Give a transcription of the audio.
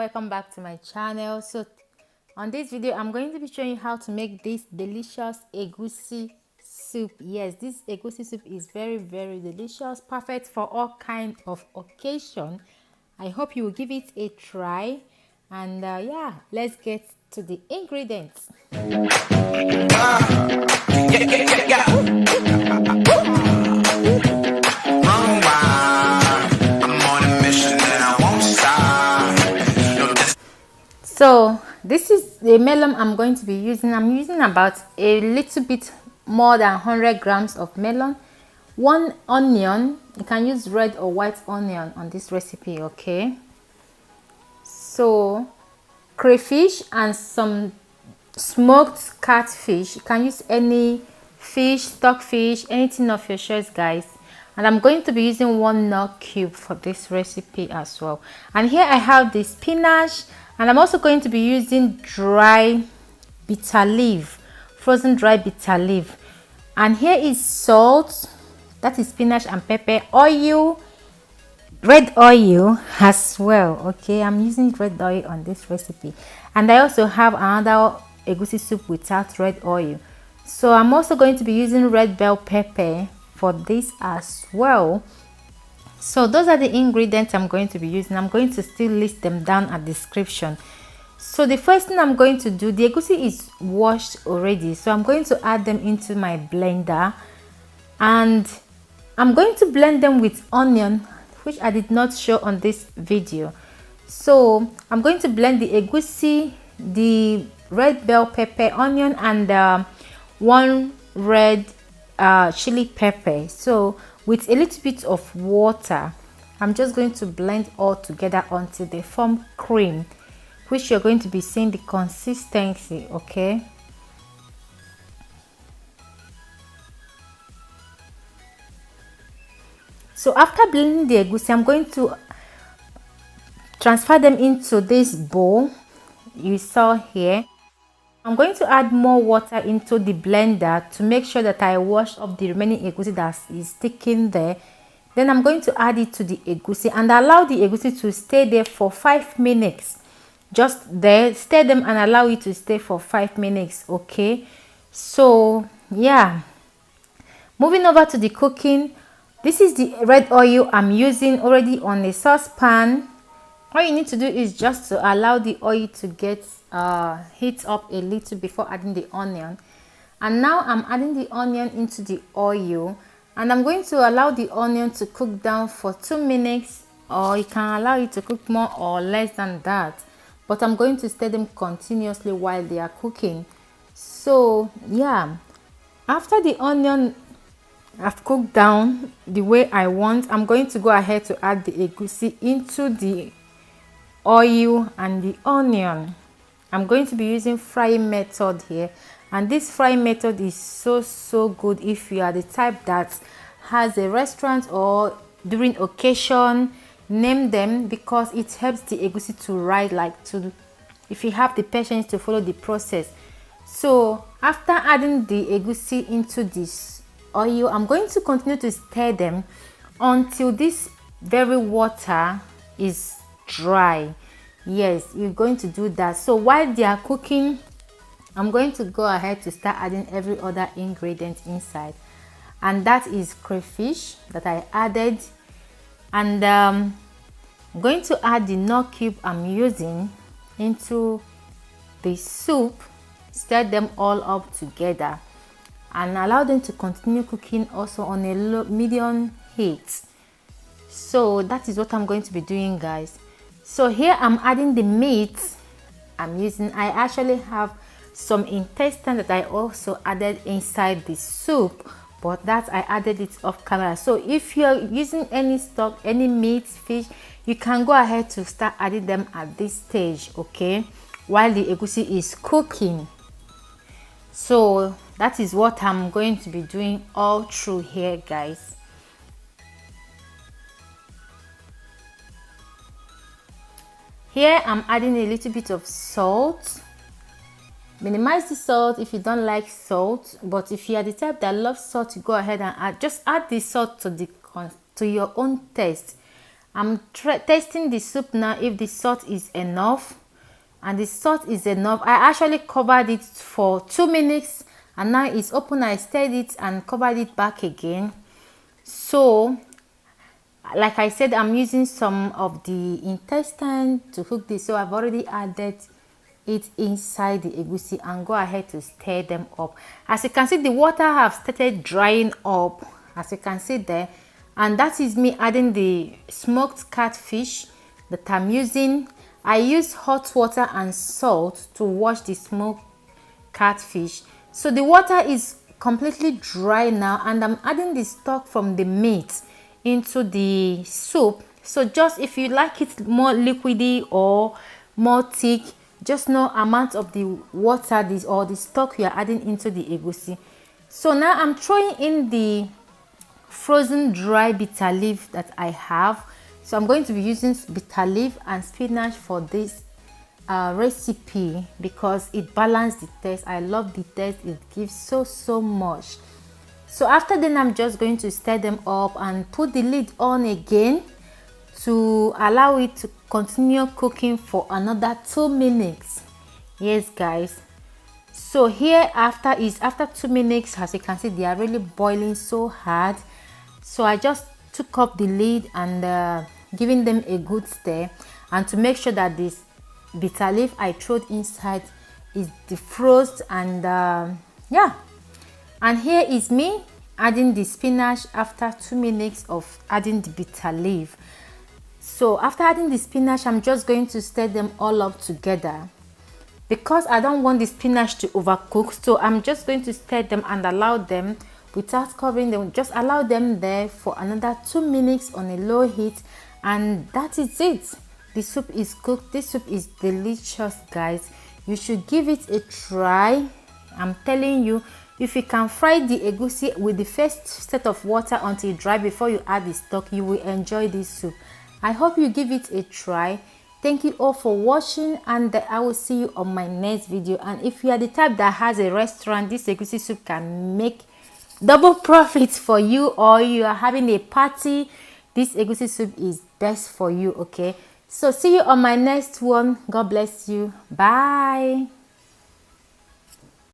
welcome back to my channel. So on this video I'm going to be showing you how to make this delicious egusi soup. Yes, this egusi soup is very delicious, perfect for all kind of occasion. I hope you will give it a try, and yeah, let's get to the ingredients. So this is the melon I'm going to be using. I'm using about a little bit more than 100 grams of melon, 1 onion. You can use red or white onion on this recipe, okay? So crayfish and some smoked catfish. You can use any fish, stockfish, anything of your choice, guys. And I'm going to be using 1 nut cube for this recipe as well. And here I have the spinach, and I'm also going to be using dry bitter leaf, frozen dry bitter leaf. And here is salt, that is spinach and pepper, oil, red oil as well. Okay, I'm using red oil on this recipe. And I also have another egusi soup without red oil. So I'm also going to be using red bell pepper for this as well. So those are the ingredients I'm going to be using. I'm going to still list them down at the description. So the first thing I'm going to do, the egusi is washed already, so I'm going to add them into my blender, and I'm going to blend them with onion, which I did not show on this video. So I'm going to blend the egusi, the red bell pepper, onion, and 1 red chili pepper. So with a little bit of water, I'm just going to blend all together until they form cream, which you're going to be seeing the consistency, okay? So after blending the egusi, I'm going to transfer them into this bowl you saw here. I'm going to add more water into the blender to make sure that I wash up the remaining egusi that is sticking there. Then I'm going to add it to the egusi and allow the egusi to stay there for 5 minutes. Just there, stir them and allow it to stay for 5 minutes, okay? So yeah, moving over to the cooking. This is the red oil I'm using already on a saucepan. All you need to do is just to allow the oil to get heat up a little before adding the onion. And now I'm adding the onion into the oil, and I'm going to allow the onion to cook down for 2 minutes, or you can allow it to cook more or less than that, but I'm going to stir them continuously while they are cooking. So yeah, after the onion have cooked down the way I want, I'm going to go ahead to add the egusi into the oil and the onion. I'm going to be using frying method here, and this frying method is so good if you are the type that has a restaurant or during occasion. Name them, because it helps the egusi to rise, like to, if you have the patience to follow the process. So after adding the egusi into this oil, I'm going to continue to stir them until this very water is dry. Yes, you're going to do that. So while they are cooking, I'm going to go ahead to start adding every other ingredient inside, and that is crayfish that I added, and I'm going to add the nut cube I'm using into the soup, stir them all up together, and allow them to continue cooking also on a low medium heat. So that is what I'm going to be doing, guys. So here I'm adding the meat I'm using. I actually have some intestine that I also added inside the soup, but that I added it off camera. So if you're using any stock, any meat, fish, you can go ahead to start adding them at this stage, okay, while the egusi is cooking. So that is what I'm going to be doing all through here, guys. Here I'm adding a little bit of salt. Minimize the salt if you don't like salt, but if you are the type that loves salt, you go ahead and just add the salt to your own taste. I'm testing the soup now if the salt is enough, and the salt is enough. I actually covered it for 2 minutes, and now it's open. I stirred it and covered it back again. So like I said, I'm using some of the intestine to cook this, so I've already added it inside the egusi and go ahead to stir them up. As you can see, the water have started drying up, as you can see there, and that is me adding the smoked catfish that I'm using. I use hot water and salt to wash the smoked catfish, so the water is completely dry now, and I'm adding the stock from the meat into the soup. So just if you like it more liquidy or more thick, just know amount of the water this or the stock you are adding into the egusi. So now I'm throwing in the frozen dry bitter leaf that I have. So I'm going to be using bitter leaf and spinach for this recipe because it balances the taste. I love the taste it gives so much. So after then, I'm just going to stir them up and put the lid on again to allow it to continue cooking for another 2 minutes. Yes guys, so here after 2 minutes, as you can see, they are really boiling so hard. So I just took up the lid and giving them a good stir, and to make sure that this bitter leaf I threw inside is defrosted, and yeah. And here is me adding the spinach after 2 minutes of adding the bitter leaf. So after adding the spinach, I'm just going to stir them all up together because I don't want the spinach to overcook. So I'm just going to stir them and allow them without covering them. Just allow them there for another 2 minutes on a low heat, and that is it. The soup is cooked. This soup is delicious, guys. You should give it a try. I'm telling you, if you can fry the egusi with the first set of water until dry before you add the stock, you will enjoy this soup. I hope you give it a try. Thank you all for watching, and I will see you on my next video. And if you are the type that has a restaurant, this egusi soup can make double profits for you, or you are having a party, this egusi soup is best for you. Okay, so see you on my next one. God bless you. Bye.